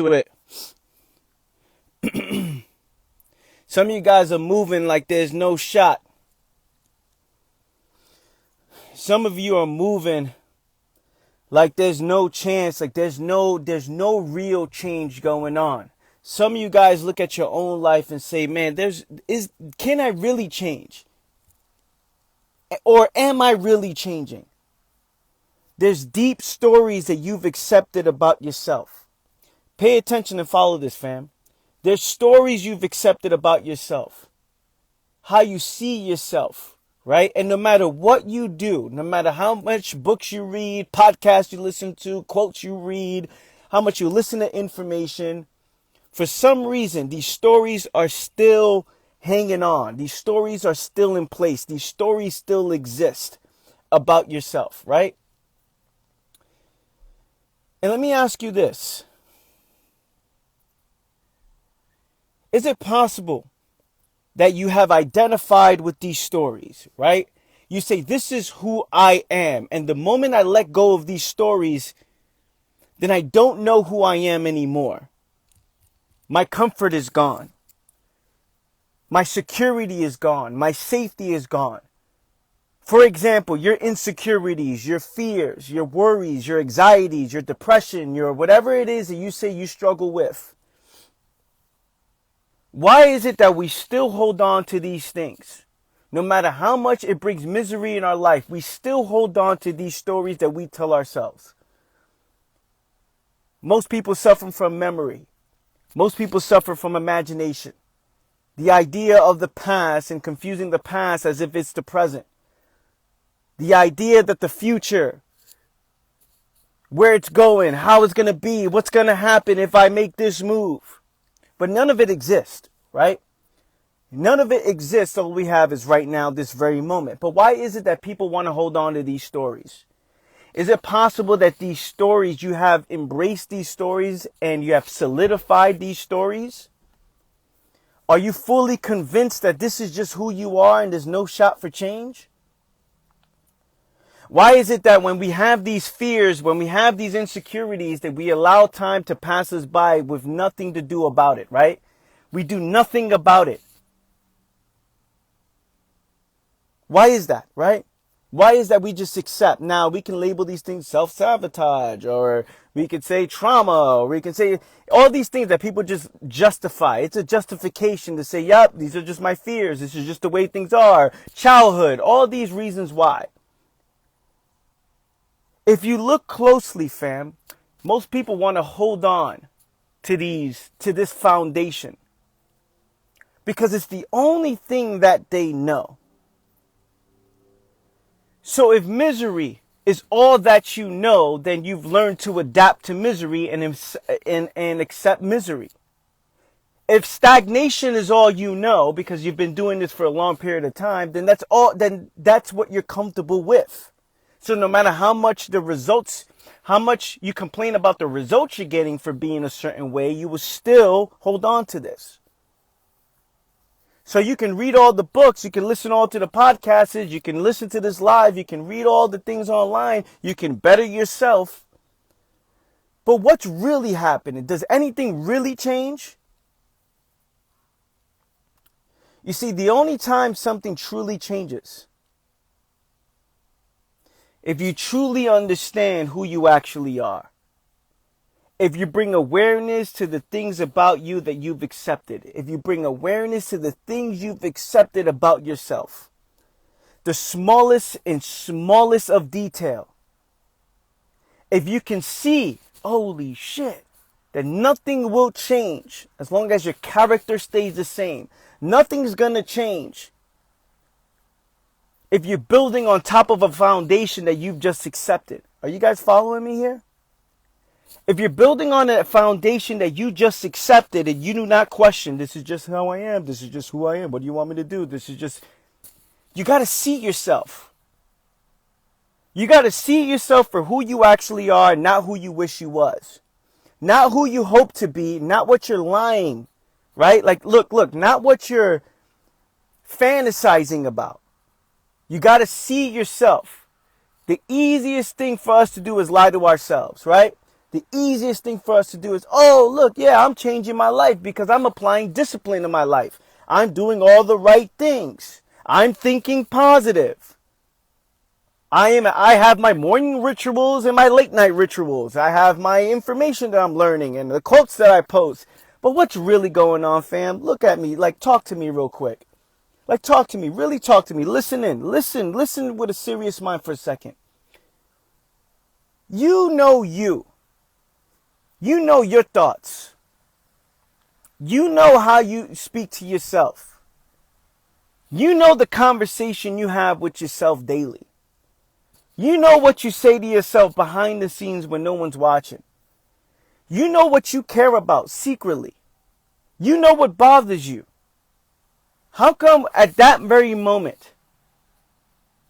it. Some of you guys are moving like there's no shot. Some of you are moving like there's no chance, like there's no real change going on. Some of you guys look at your own life and say, man, can I really change? Or am I really changing? There's deep stories that you've accepted about yourself. Pay attention and follow this, fam. There's stories you've accepted about yourself. How you see yourself, right? And no matter what you do, no matter how much books you read, podcasts you listen to, quotes you read, how much you listen to information, for some reason, these stories are still hanging on. These stories are still in place. These stories still exist about yourself, right? And let me ask you this. Is it possible that you have identified with these stories, right? You say, this is who I am. And the moment I let go of these stories, then I don't know who I am anymore. My comfort is gone. My security is gone. My safety is gone. For example, your insecurities, your fears, your worries, your anxieties, your depression, your whatever it is that you say you struggle with. Why is it that we still hold on to these things? No matter how much it brings misery in our life, we still hold on to these stories that we tell ourselves. Most people suffer from memory. Most people suffer from imagination. The idea of the past and confusing the past as if it's the present. The idea that the future, where it's going, how it's going to be, what's going to happen if I make this move. But none of it exists, right? None of it exists. All we have is right now, this very moment. But why is it that people want to hold on to these stories? Is it possible that these stories, you have embraced these stories and you have solidified these stories? Are you fully convinced that this is just who you are and there's no shot for change? Why is it that when we have these fears, when we have these insecurities, that we allow time to pass us by with nothing to do about it, right? We do nothing about it. Why is that, right? Why is that we just accept? Now, we can label these things self-sabotage, or we could say trauma, or we can say all these things that people just justify. It's a justification to say, yep, these are just my fears. This is just the way things are. Childhood, all these reasons why. If you look closely, fam, most people want to hold on to this foundation because it's the only thing that they know. So if misery is all that you know, then you've learned to adapt to misery and accept misery. If stagnation is all you know because you've been doing this for a long period of time, then that's what you're comfortable with. So no matter how much you complain about the results you're getting for being a certain way, you will still hold on to this. So you can read all the books, you can listen all to the podcasts, you can listen to this live, you can read all the things online, you can better yourself. But what's really happening? Does anything really change? You see, the only time something truly changes, if you truly understand who you actually are. If you bring awareness to the things about you that you've accepted. If you bring awareness to the things you've accepted about yourself. The smallest and smallest of detail. If you can see, holy shit, that nothing will change as long as your character stays the same. Nothing's gonna change. If you're building on top of a foundation that you've just accepted. Are you guys following me here? If you're building on a foundation that you just accepted and you do not question, this is just how I am, this is just who I am, what do you want me to do? You got to see yourself. You got to see yourself for who you actually are, not who you wish you was. Not who you hope to be, not what you're lying, right? Like, look, not what you're fantasizing about. You got to see yourself. The easiest thing for us to do is lie to ourselves, right? The easiest thing for us to do is, oh, look, yeah, I'm changing my life because I'm applying discipline in my life. I'm doing all the right things. I'm thinking positive. I have my morning rituals and my late night rituals. I have my information that I'm learning and the quotes that I post. But what's really going on, fam? Look at me. Like, talk to me real quick. Like, talk to me. Really talk to me. Listen in. Listen with a serious mind for a second. You know you. You know your thoughts. You know how you speak to yourself. You know the conversation you have with yourself daily. You know what you say to yourself behind the scenes when no one's watching. You know what you care about secretly. You know what bothers you. How come at that very moment,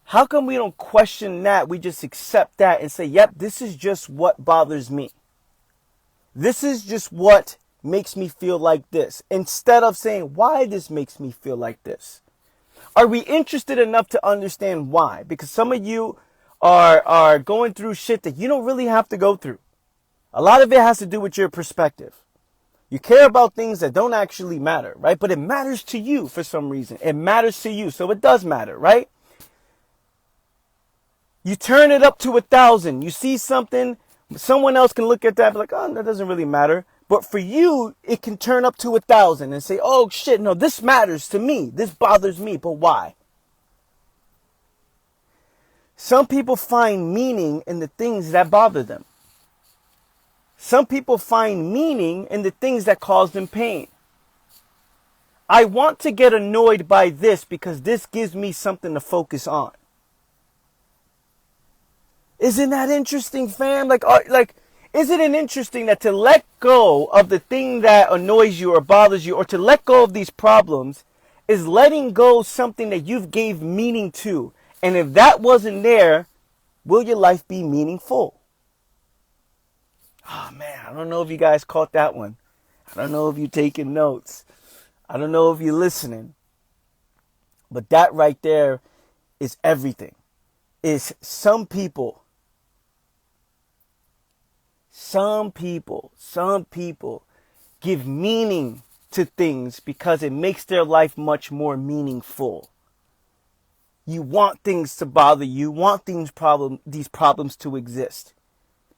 how come we don't question that? We just accept that and say, yep, this is just what bothers me. This is just what makes me feel like this. Instead of saying why this makes me feel like this. Are we interested enough to understand why? Because some of you are going through shit that you don't really have to go through. A lot of it has to do with your perspective. You care about things that don't actually matter, right? But it matters to you for some reason. It matters to you, so it does matter, right? You turn it up to 1,000. You see something, someone else can look at that and be like, oh, that doesn't really matter. But for you, it can turn up to 1,000 and say, oh shit, no, this matters to me. This bothers me, but why? Some people find meaning in the things that bother them. Some people find meaning in the things that cause them pain. I want to get annoyed by this because this gives me something to focus on. Isn't that interesting, fam? Isn't it interesting that to let go of the thing that annoys you or bothers you, or to let go of these problems, is letting go of something that you've gave meaning to? And if that wasn't there, will your life be meaningful? Oh man, I don't know if you guys caught that one. I don't know if you're taking notes. I don't know if you're listening. But that right there is everything. Is some people give meaning to things because it makes their life much more meaningful. You want things to bother you. You want these problems to exist.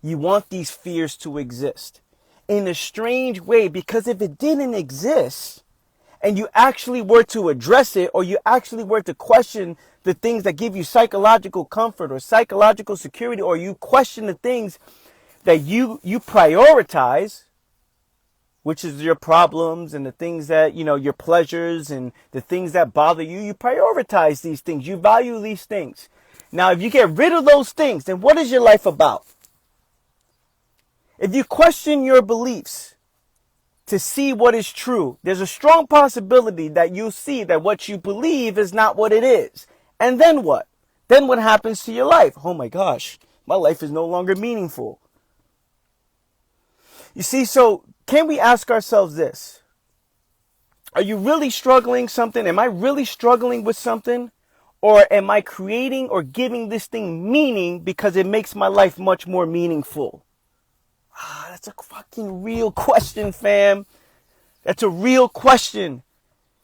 You want these fears to exist in a strange way, because if it didn't exist and you actually were to address it, or you actually were to question the things that give you psychological comfort or psychological security, or you question the things that you prioritize, which is your problems and the things that, your pleasures and the things that bother you, you prioritize these things. You value these things. Now, if you get rid of those things, then what is your life about? If you question your beliefs to see what is true, there's a strong possibility that you'll see that what you believe is not what it is. And then what? Then what happens to your life? Oh my gosh, my life is no longer meaningful. You see, so can we ask ourselves this? Are you really struggling something? Am I really struggling with something? Or am I creating or giving this thing meaning because it makes my life much more meaningful? That's a fucking real question, fam. That's a real question.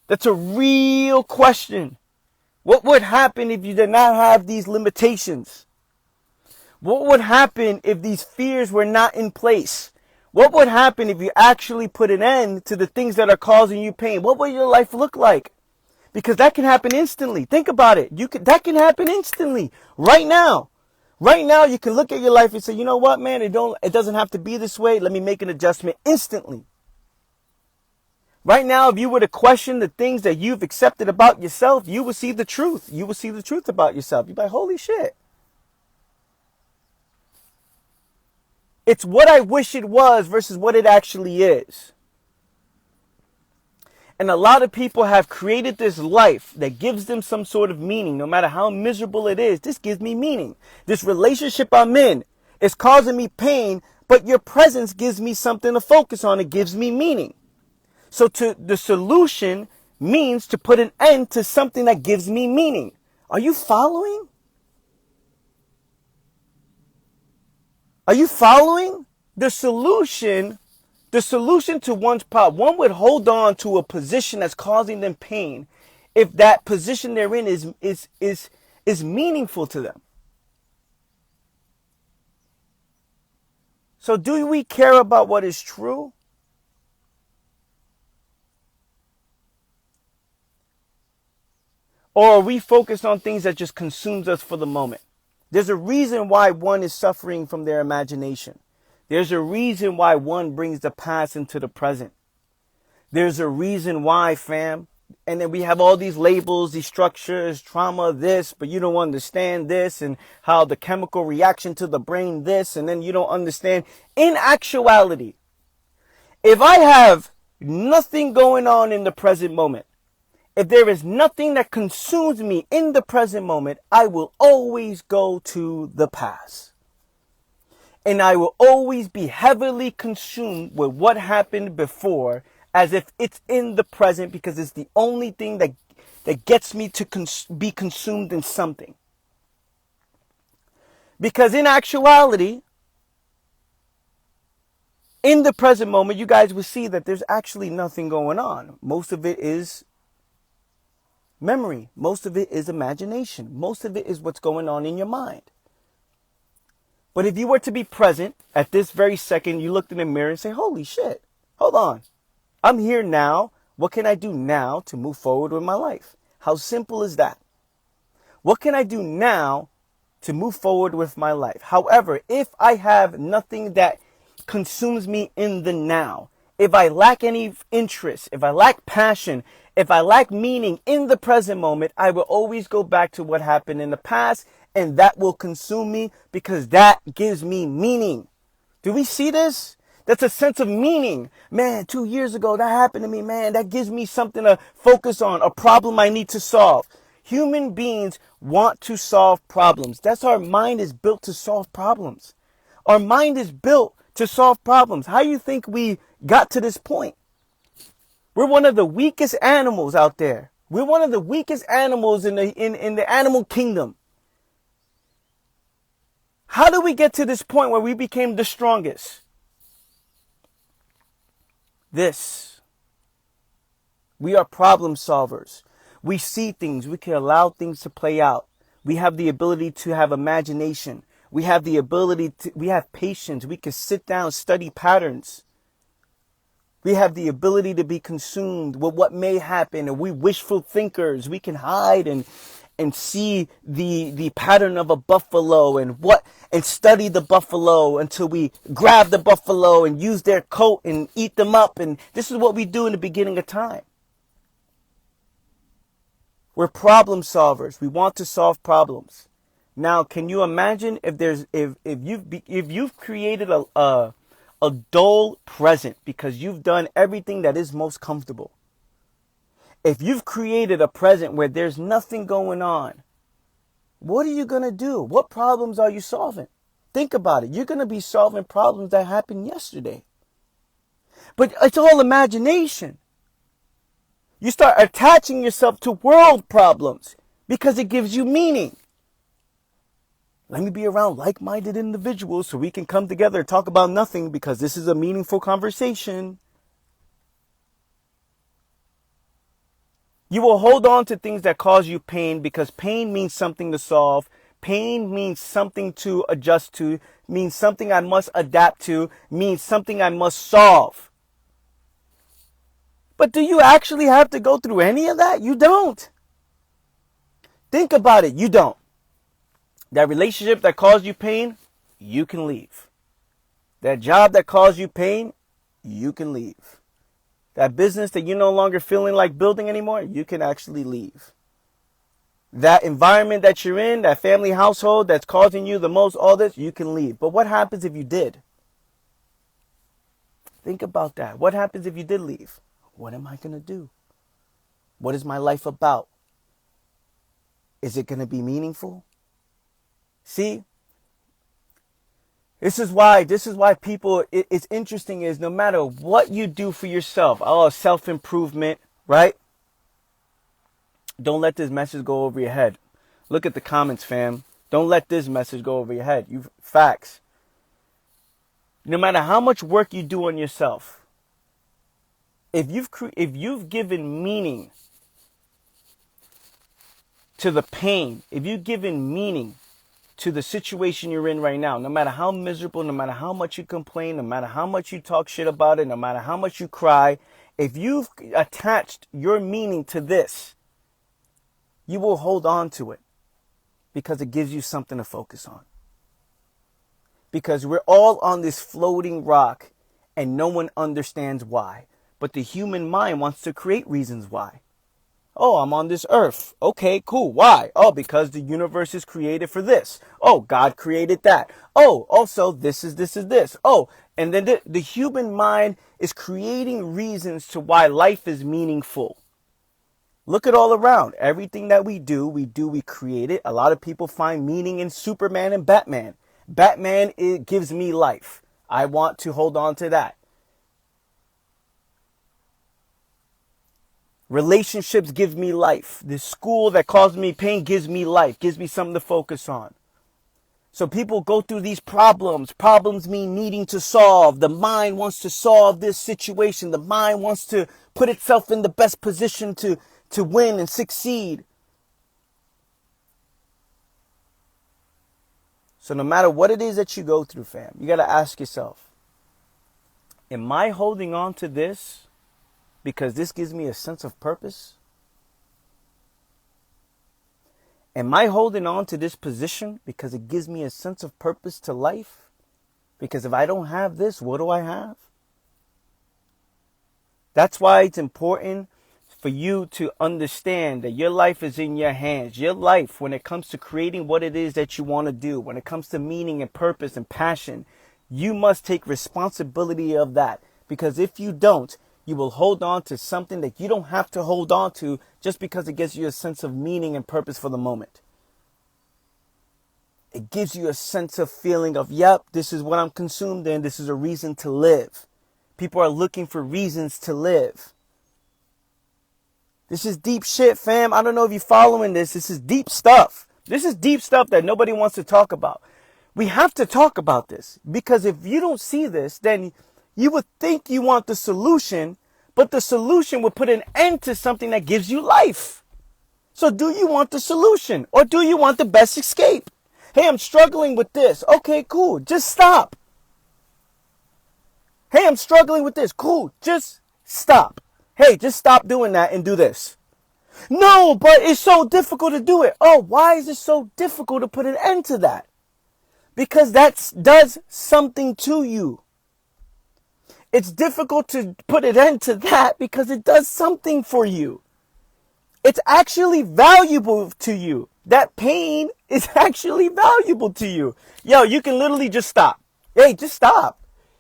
That's a real question. What would happen if you did not have these limitations? What would happen if these fears were not in place? What would happen if you actually put an end to the things that are causing you pain? What would your life look like? Because that can happen instantly. Think about it. That can happen instantly. Right now. Right now, you can look at your life and say, you know what, man, it doesn't have to be this way. Let me make an adjustment instantly. Right now, if you were to question the things that you've accepted about yourself, you will see the truth. You will see the truth about yourself. You'll be like, holy shit. It's what I wish it was versus what it actually is. And a lot of people have created this life that gives them some sort of meaning, no matter how miserable it is. This gives me meaning. This relationship I'm in is causing me pain, but your presence gives me something to focus on. It gives me meaning. So the solution means to put an end to something that gives me meaning. Are you following? Are you following? The solution, the solution to one's problem, one would hold on to a position that's causing them pain if that position they're in is meaningful to them. So do we care about what is true? Or are we focused on things that just consumes us for the moment? There's a reason why one is suffering from their imagination. There's a reason why one brings the past into the present. There's a reason why, fam. And then we have all these labels, these structures, trauma, this, but you don't understand this, and how the chemical reaction to the brain, this, and then you don't understand. In actuality, if I have nothing going on in the present moment, if there is nothing that consumes me in the present moment, I will always go to the past. And I will always be heavily consumed with what happened before, as if it's in the present, because it's the only thing that gets me to be consumed in something. Because in actuality, in the present moment, you guys will see that there's actually nothing going on. Most of it is memory. Most of it is imagination. Most of it is what's going on in your mind. But if you were to be present at this very second, you looked in the mirror and say, holy shit, hold on. I'm here now. What can I do now to move forward with my life? How simple is that? What can I do now to move forward with my life? However, if I have nothing that consumes me in the now, if I lack any interest, if I lack passion, if I lack meaning in the present moment, I will always go back to what happened in the past, and that will consume me because that gives me meaning. Do we see this? That's a sense of meaning. Man, 2 years ago, that happened to me, man. That gives me something to focus on, a problem I need to solve. Human beings want to solve problems. That's our mind is built to solve problems. Our mind is built to solve problems. How do you think we got to this point? We're one of the weakest animals out there. We're one of the weakest animals in the animal kingdom. How did we get to this point where we became the strongest? This. We are problem solvers. We see things. We can allow things to play out. We have the ability to have imagination. We have the ability to, we have patience. We can sit down, study patterns. We have the ability to be consumed with what may happen. And we wishful thinkers. We can hide and see the pattern of a buffalo and study the buffalo until we grab the buffalo and use their coat and eat them up. And this is what we do in the beginning of time. We're problem solvers. We want to solve problems. Now, can you imagine if you've created a dull present because you've done everything that is most comfortable? If you've created a present where there's nothing going on, what are you going to do? What problems are you solving? Think about it. You're going to be solving problems that happened yesterday. But it's all imagination. You start attaching yourself to world problems because it gives you meaning. Let me be around like-minded individuals so we can come together and talk about nothing because this is a meaningful conversation. You will hold on to things that cause you pain because pain means something to solve. Pain means something to adjust to, means something I must adapt to, means something I must solve. But do you actually have to go through any of that? You don't. Think about it. You don't. That relationship that caused you pain, you can leave. That job that caused you pain, you can leave. That business that you're no longer feeling like building anymore, you can actually leave. That environment that you're in, that family household that's causing you the most, all this, you can leave. But what happens if you did? Think about that. What happens if you did leave? What am I going to do? What is my life about? Is it going to be meaningful? See? This is why people, it's interesting is no matter what you do for yourself, self-improvement, right? Don't let this message go over your head. Look at the comments, fam. Don't let this message go over your head. Facts. No matter how much work you do on yourself, if you've given meaning to the pain, if you've given meaning to the situation you're in right now, no matter how miserable, no matter how much you complain, no matter how much you talk shit about it, no matter how much you cry, if you've attached your meaning to this, you will hold on to it because it gives you something to focus on. Because we're all on this floating rock and no one understands why. But the human mind wants to create reasons why. Oh, I'm on this earth. Okay, cool. Why? Oh, because the universe is created for this. Oh, God created that. Oh, also this is this. Oh, and then the human mind is creating reasons to why life is meaningful. Look at all around. Everything that we create it. A lot of people find meaning in Superman and Batman. Batman, it gives me life. I want to hold on to that. Relationships give me life. This school that caused me pain gives me life, gives me something to focus on. So people go through these problems. Problems mean needing to solve. The mind wants to solve this situation. The mind wants to put itself in the best position to win and succeed. So no matter what it is that you go through, fam, you got to ask yourself, am I holding on to this because this gives me a sense of purpose? Am I holding on to this position because it gives me a sense of purpose to life? Because if I don't have this, what do I have? That's why it's important for you to understand that your life is in your hands. Your life, when it comes to creating what it is that you want to do, when it comes to meaning and purpose and passion, you must take responsibility of that. Because if you don't, you will hold on to something that you don't have to hold on to just because it gives you a sense of meaning and purpose for the moment. It gives you a sense of feeling of, yep, this is what I'm consumed in. This is a reason to live. People are looking for reasons to live. This is deep shit, fam. I don't know if you're following this. This is deep stuff. This is deep stuff that nobody wants to talk about. We have to talk about this because if you don't see this, then you would think you want the solution, but the solution would put an end to something that gives you life. So do you want the solution or do you want the best escape? Hey, I'm struggling with this. Okay, cool. Just stop. Hey, I'm struggling with this. Cool. Just stop. Hey, just stop doing that and do this. No, but it's so difficult to do it. Oh, why is it so difficult to put an end to that? Because that does something to you. It's difficult to put an end to that because it does something for you. It's actually valuable to you. That pain is actually valuable to you. Yo, you can literally just stop. Hey, just stop.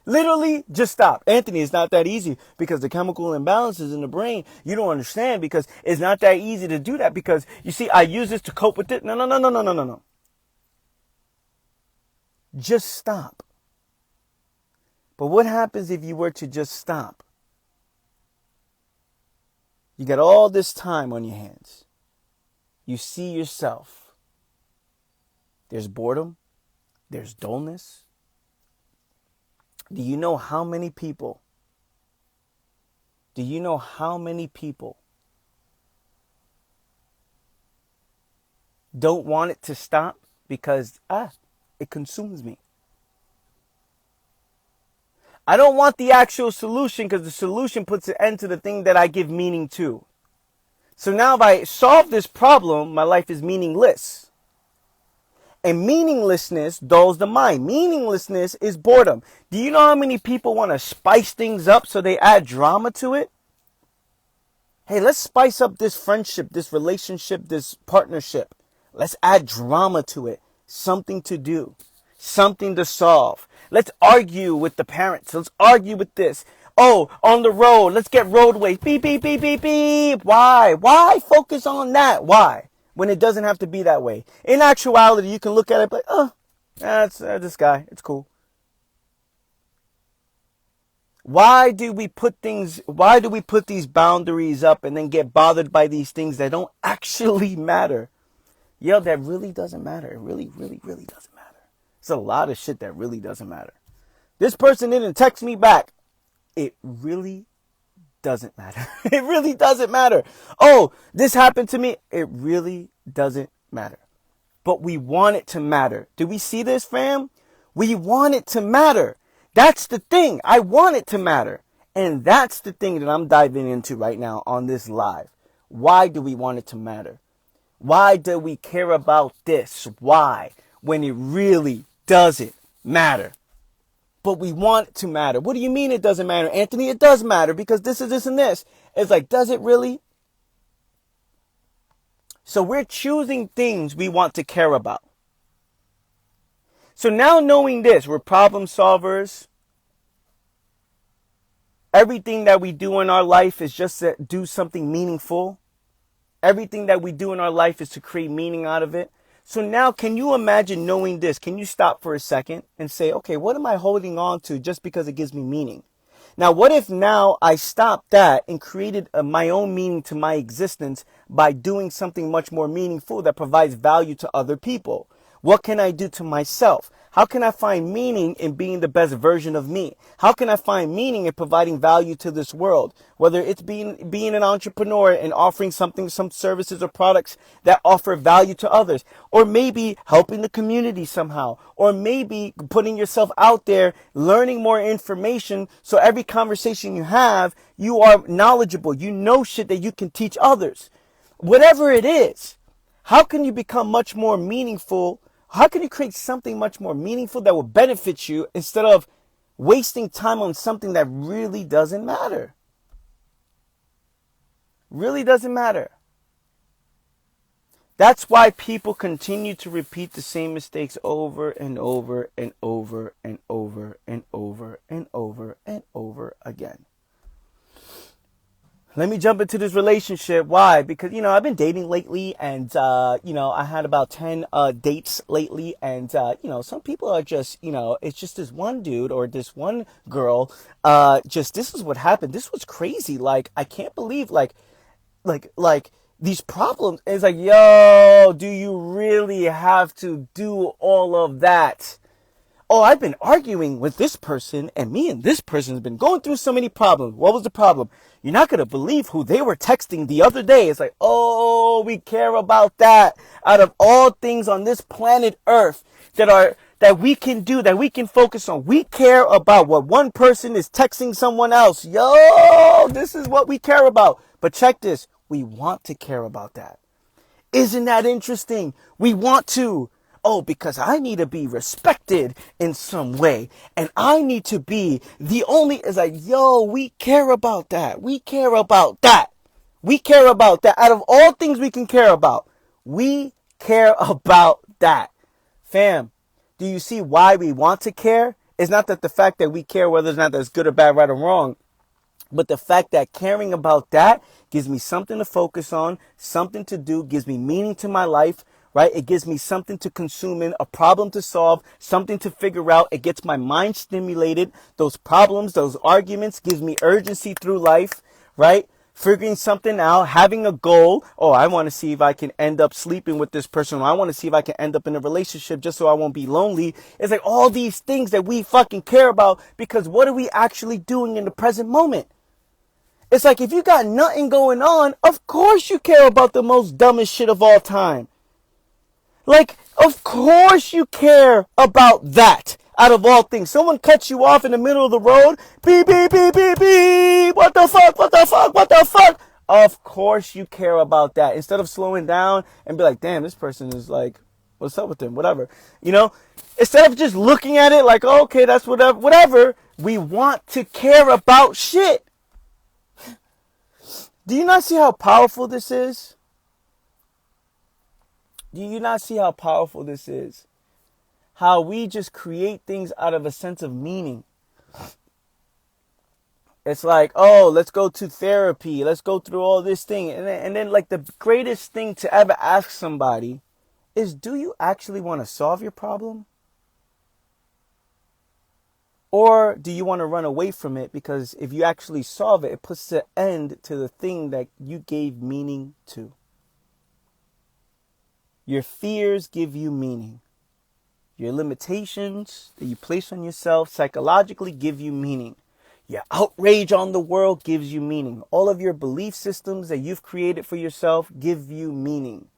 Literally, just stop. Anthony, it's not that easy because the chemical imbalances in the brain, you don't understand because it's not that easy to do that because, you see, I use this to cope with it. No. Just stop. But what happens if you were to just stop? You got all this time on your hands. You see yourself. There's boredom. There's dullness. Do you know how many people don't want it to stop because, it consumes me? I don't want the actual solution because the solution puts an end to the thing that I give meaning to. So now if I solve this problem, my life is meaningless. And meaninglessness dulls the mind. Meaninglessness is boredom. Do you know how many people want to spice things up so they add drama to it? Hey, let's spice up this friendship, this relationship, this partnership. Let's add drama to it. Something to do. Something to solve. Let's argue with the parents. Let's argue with this. Oh, on the road, let's get roadways. Beep, beep, beep, beep, beep. Why? Why focus on that? Why? When it doesn't have to be that way. In actuality, you can look at it like, that's this guy. It's cool. Why do we put these boundaries up and then get bothered by these things that don't actually matter? Yo, that really doesn't matter. It really, really, really doesn't matter. It's a lot of shit that really doesn't matter. This person didn't text me back. It really doesn't matter. It really doesn't matter. Oh, this happened to me. It really doesn't matter. But we want it to matter. Do we see this, fam? We want it to matter. That's the thing. I want it to matter. And that's the thing that I'm diving into right now on this live. Why do we want it to matter? Why do we care about this? Why? When it really doesn't matter. But we want it to matter. What do you mean it doesn't matter, Anthony? It does matter because this is this and this. It's like, does it really? So we're choosing things we want to care about. So now knowing this, we're problem solvers. Everything that we do in our life is just to do something meaningful. Everything that we do in our life is to create meaning out of it. So now can you imagine knowing this? Can you stop for a second and say, okay, what am I holding on to just because it gives me meaning? Now, what if now I stopped that and created my own meaning to my existence by doing something much more meaningful that provides value to other people? What can I do to myself? How can I find meaning in being the best version of me? How can I find meaning in providing value to this world? Whether it's being an entrepreneur and offering something, some services or products that offer value to others, or maybe helping the community somehow, or maybe putting yourself out there, learning more information. So every conversation you have, you are knowledgeable. You know shit that you can teach others. Whatever it is, how can you become much more meaningful? How can you create something much more meaningful that will benefit you instead of wasting time on something that really doesn't matter? Really doesn't matter. That's why people continue to repeat the same mistakes over and over and over and over and over and over and over again. Let me jump into this relationship. Why? Because, I've been dating lately and, I had about 10 dates lately. And, some people are just, it's just this one dude or this one girl. This is what happened. This was crazy. Like, I can't believe, like these problems. It's like, yo, do you really have to do all of that? Oh, I've been arguing with this person and me and this person has been going through so many problems. What was the problem? You're not going to believe who they were texting the other day. It's like, oh, we care about that. Out of all things on this planet Earth that we can do, that we can focus on, we care about what one person is texting someone else. Yo, this is what we care about. But check this. We want to care about that. Isn't that interesting? We want to. Oh, because I need to be respected in some way. And I need to be the only, it's like, yo, we care about that. We care about that. We care about that. Out of all things we can care about, we care about that. Fam, do you see why we want to care? It's not that the fact that we care whether or not that's good or bad, right or wrong. But the fact that caring about that gives me something to focus on, something to do, gives me meaning to my life. Right? It gives me something to consume in, a problem to solve, something to figure out. It gets my mind stimulated. Those problems, those arguments gives me urgency through life, right? Figuring something out, having a goal. Oh, I want to see if I can end up sleeping with this person. Or I want to see if I can end up in a relationship just so I won't be lonely. It's like all these things that we fucking care about because what are we actually doing in the present moment? It's like if you got nothing going on, of course you care about the most dumbest shit of all time. Like, of course you care about that out of all things. Someone cuts you off in the middle of the road. Beep, beep, beep, beep, beep. What the fuck? What the fuck? What the fuck? Of course you care about that. Instead of slowing down and be like, damn, this person is like, what's up with them? Whatever. Instead of just looking at it like, oh, okay, that's whatever. We want to care about shit. Do you not see how powerful this is? Do you not see how powerful this is? How we just create things out of a sense of meaning. It's like, oh, let's go to therapy. Let's go through all this thing. And then like the greatest thing to ever ask somebody is, do you actually want to solve your problem? Or do you want to run away from it? Because if you actually solve it, it puts an end to the thing that you gave meaning to. Your fears give you meaning. Your limitations that you place on yourself psychologically give you meaning. Your outrage on the world gives you meaning. All of your belief systems that you've created for yourself give you meaning.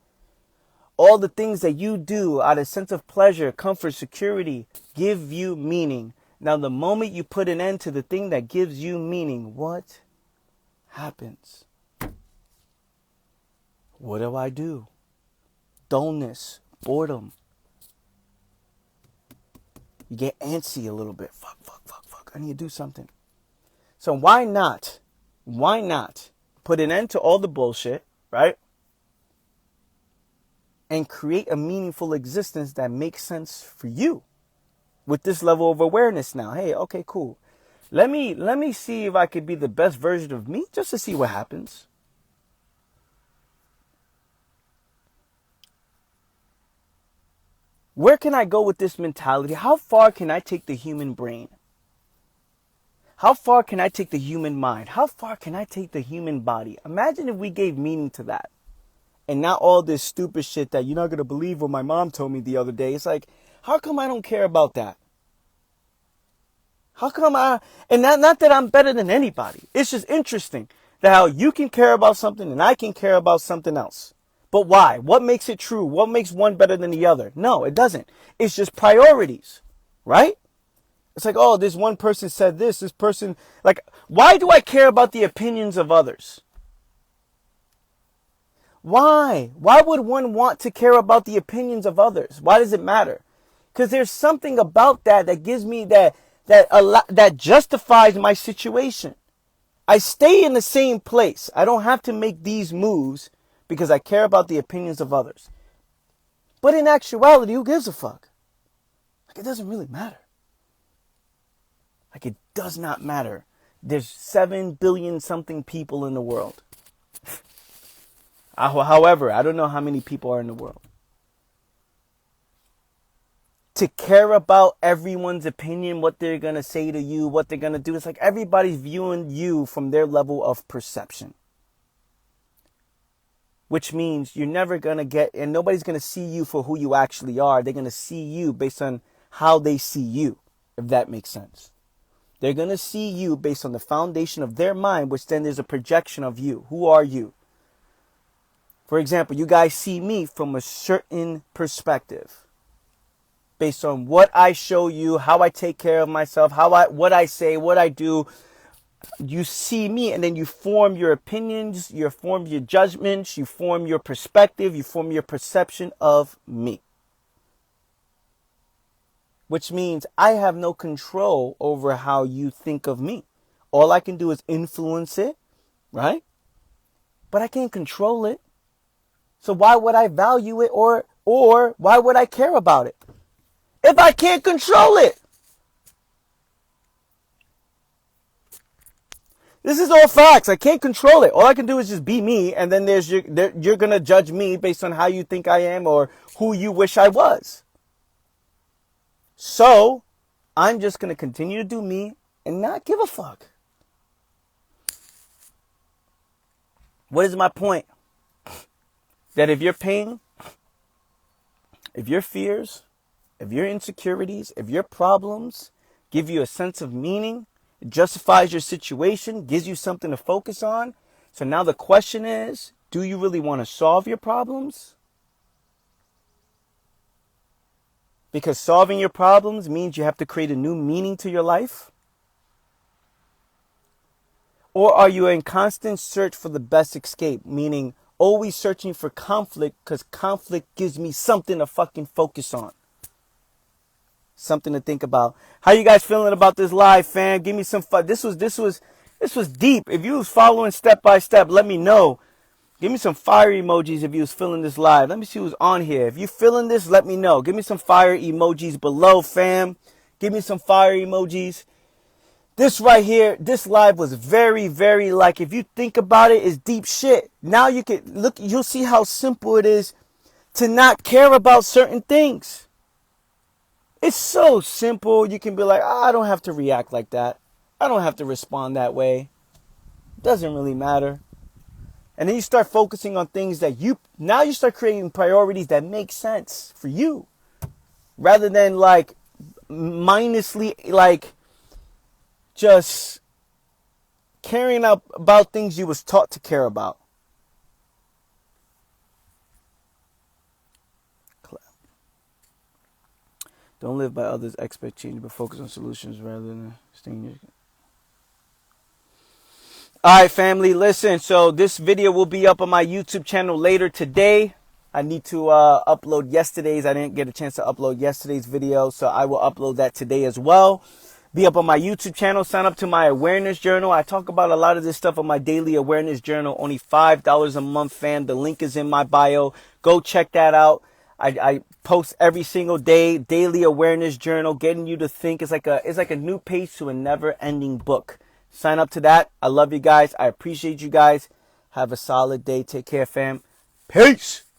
All the things that you do out of sense of pleasure, comfort, security give you meaning. Now, the moment you put an end to the thing that gives you meaning, what happens? What do? Dullness, boredom. You get antsy a little bit. Fuck. I need to do something. So why not put an end to all the bullshit, right? And create a meaningful existence that makes sense for you with this level of awareness now. Hey, okay, cool. Let me see if I could be the best version of me just to see what happens. Where can I go with this mentality? How far can I take the human brain? How far can I take the human mind? How far can I take the human body? Imagine if we gave meaning to that. And not all this stupid shit that you're not going to believe what my mom told me the other day. It's like, how come I don't care about that? How come and not that I'm better than anybody. It's just interesting that how you can care about something and I can care about something else. But why? What makes it true? What makes one better than the other? No, it doesn't. It's just priorities, right? It's like, oh, this one person said this person, like, why do I care about the opinions of others? Why? Why would one want to care about the opinions of others? Why does it matter? Because there's something about that gives me that justifies my situation. I stay in the same place. I don't have to make these moves because I care about the opinions of others. But in actuality, who gives a fuck? Like, it doesn't really matter. Like, it does not matter. There's 7 billion something people in the world. However, I don't know how many people are in the world. To care about everyone's opinion, what they're going to say to you, what they're going to do. It's like everybody's viewing you from their level of perception. Which means you're never going to get, and nobody's going to see you for who you actually are. They're going to see you based on how they see you, if that makes sense. They're going to see you based on the foundation of their mind, which then there's a projection of you. Who are you? For example, you guys see me from a certain perspective. Based on what I show you, how I take care of myself, what I say, what I do. You see me and then you form your opinions, you form your judgments, you form your perspective, you form your perception of me. Which means I have no control over how you think of me. All I can do is influence it, right? But I can't control it. So why would I value it or why would I care about it if I can't control it? This is all facts. I can't control it. All I can do is just be me, and then you're going to judge me based on how you think I am or who you wish I was. So, I'm just going to continue to do me and not give a fuck. What is my point? That if your pain, if your fears, if your insecurities, if your problems give you a sense of meaning, it justifies your situation, gives you something to focus on. So now the question is, do you really want to solve your problems? Because solving your problems means you have to create a new meaning to your life? Or are you in constant search for the best escape, meaning always searching for conflict because conflict gives me something to fucking focus on? Something to think about. How you guys feeling about this live, fam? Give me some fun. This was deep. If you was following step by step, let me know. Give me some fire emojis if you was feeling this live. Let me see who's on here. If you feeling this, let me know. Give me some fire emojis below, fam. Give me some fire emojis. This right here, this live was very, very, like, if you think about it, is deep shit. Now you can look, you'll see how simple it is to not care about certain things. It's so simple. You can be like, I don't have to react like that. I don't have to respond that way. It doesn't really matter. And then you start focusing on things that now you start creating priorities that make sense for you. rather than like mindlessly like just caring about things you was taught to care about. Don't live by others' expectations, but focus on solutions rather than staying your... Alright, family, listen. So this video will be up on my YouTube channel later today. I need to upload yesterday's. I didn't get a chance to upload yesterday's video, so I will upload that today as well. Be up on my YouTube channel. Sign up to my awareness journal. I talk about a lot of this stuff on my daily awareness journal. Only $5 a month, fam. The link is in my bio. Go check that out. I post every single day, daily awareness journal, getting you to think. It's like a new page to a never-ending book. Sign up to that. I love you guys. I appreciate you guys. Have a solid day. Take care, fam. Peace.